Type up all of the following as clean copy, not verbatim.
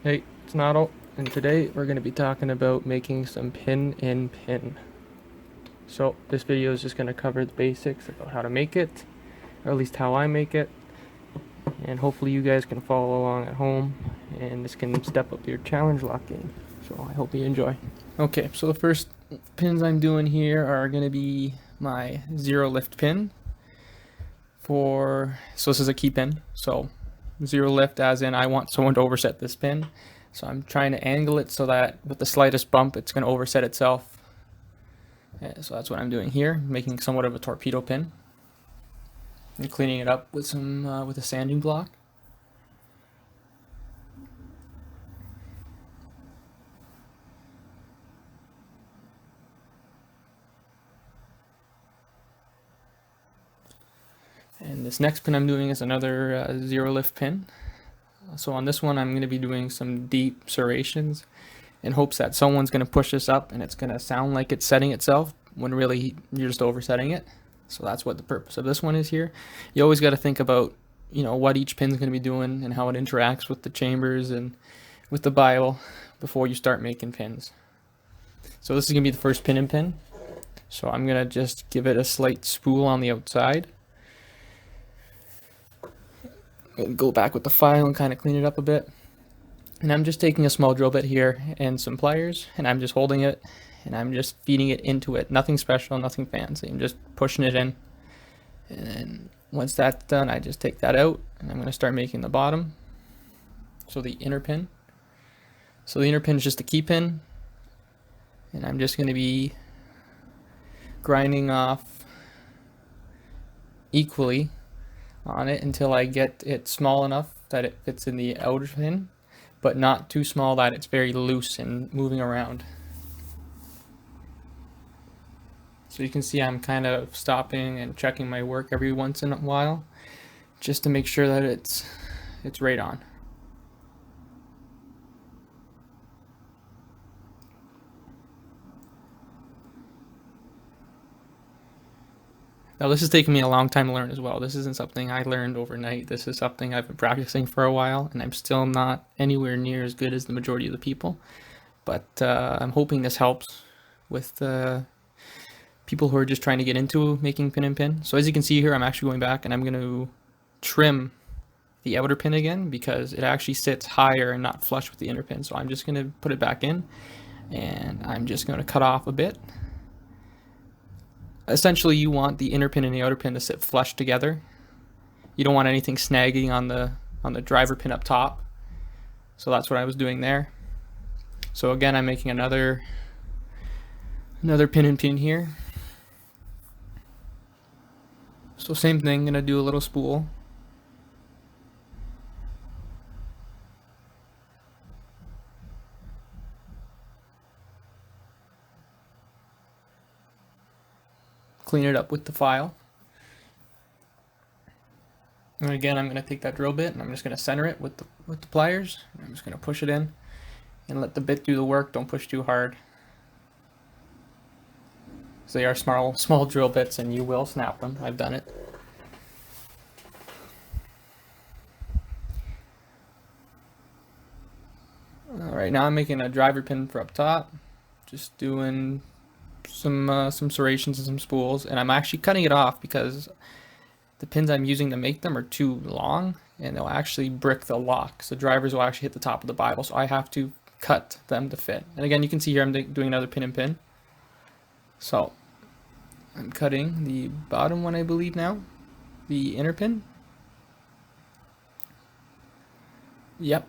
Hey, it's Noddle, and today we're going to be talking about making some pin in pin. So, this video is just going to cover the basics about how to make it, or at least how I make it, and hopefully you guys can follow along at home, and this can step up your challenge lock game. So, I hope you enjoy. Okay, so the first pins I'm doing here are going to be my zero lift pin so this is a key pin, so zero lift as in I want someone to overset this pin. So I'm trying to angle it so that with the slightest bump, it's going to overset itself. So that's what I'm doing here, making somewhat of a torpedo pin and cleaning it up with with a sanding block. And this next pin I'm doing is another zero lift pin. So on this one, I'm going to be doing some deep serrations in hopes that someone's going to push this up and it's going to sound like it's setting itself when really you're just oversetting it. So that's what the purpose of this one is here. You always got to think about, what each pin's going to be doing and how it interacts with the chambers and with the Bible before you start making pins. So this is going to be the first pin in pin. So I'm going to just give it a slight spool on the outside. Go back with the file and kind of clean it up a bit. And I'm just taking a small drill bit here and some pliers, and I'm just holding it and I'm just feeding it into it. Nothing special, nothing fancy. I'm just pushing it in. And then once that's done, I just take that out and I'm going to start making the bottom. So the inner pin. So the inner pin is just a key pin. And I'm just going to be grinding off equally on it until I get it small enough that it fits in the outer pin, but not too small that it's very loose and moving around. So you can see I'm kind of stopping and checking my work every once in a while just to make sure that it's right on. Now this has taken me a long time to learn as well. This isn't something I learned overnight. This is something I've been practicing for a while, and I'm still not anywhere near as good as the majority of the people. But I'm hoping this helps with people who are just trying to get into making pin and pin. So as you can see here, I'm actually going back and I'm going to trim the outer pin again because it actually sits higher and not flush with the inner pin. So I'm just going to put it back in and I'm just going to cut off a bit. Essentially, you want the inner pin and the outer pin to sit flush together. You don't want anything snagging on the driver pin up top. So that's what I was doing there. So again, I'm making another pin and pin here. So same thing, gonna do a little spool. Clean it up with the file. And again, I'm going to take that drill bit and I'm just going to center it with the pliers. I'm just going to push it in and let the bit do the work. Don't push too hard. So they are small drill bits and you will snap them. I've done it. Alright, now I'm making a driver pin for up top. Just doing some serrations and some spools. And I'm actually cutting it off because the pins I'm using to make them are too long and they'll actually brick the lock. So drivers will actually hit the top of the Bible. So I have to cut them to fit. And again, you can see here I'm doing another pin and pin. So I'm cutting the bottom one, I believe now, the inner pin. Yep.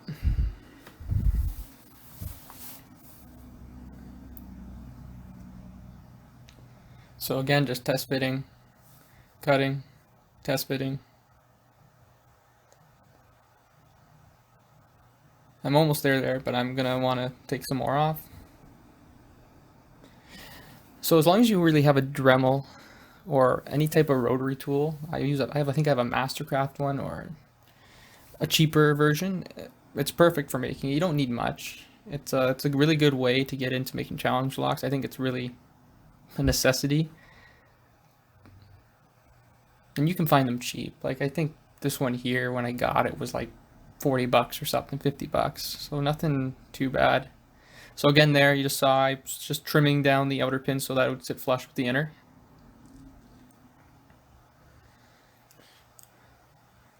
So again, just test fitting, cutting, test fitting. I'm almost there, but I'm gonna want to take some more off. So as long as you really have a Dremel or any type of rotary tool, I think I have a Mastercraft one or a cheaper version. It's perfect for making. You don't need much. It's a really good way to get into making challenge locks. I think it's really a necessity. And you can find them cheap. Like I think this one here when I got it was like $40 or something, $50. So nothing too bad. So again, there you just saw I was just trimming down the outer pin so that it would sit flush with the inner.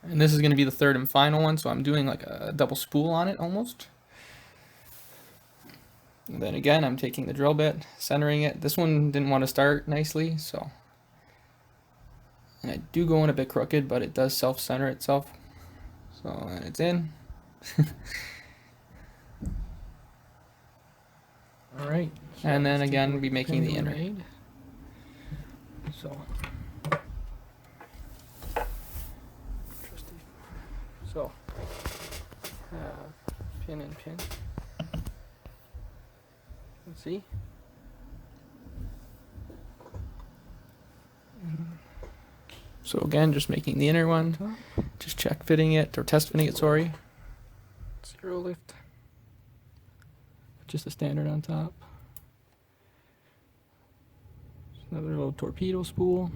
And this is going to be the third and final one, so I'm doing like a double spool on it almost. And then again, I'm taking the drill bit, centering it. This one didn't want to start nicely, so. And I do go in a bit crooked, but it does self-center itself. So, and it's in. All right. And then again, we'll be making the inner. Made. So. So. Pin and pin. Let's see. So again, just making the inner one, just check fitting it, or test fitting it, sorry. Zero lift. Just a standard on top. Another little torpedo spool.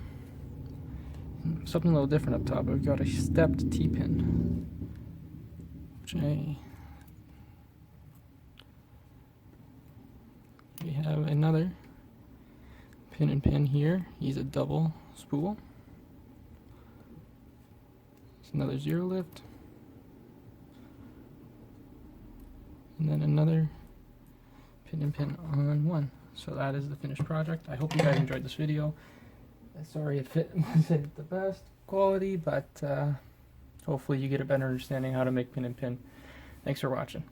Something a little different up top. We've got a stepped T-pin. We have another pin and pin here. He's a double spool. It's another zero lift. And then another pin and pin on one. So that is the finished project. I hope you guys enjoyed this video. Sorry it wasn't the best quality, but hopefully you get a better understanding how to make pin and pin. Thanks for watching.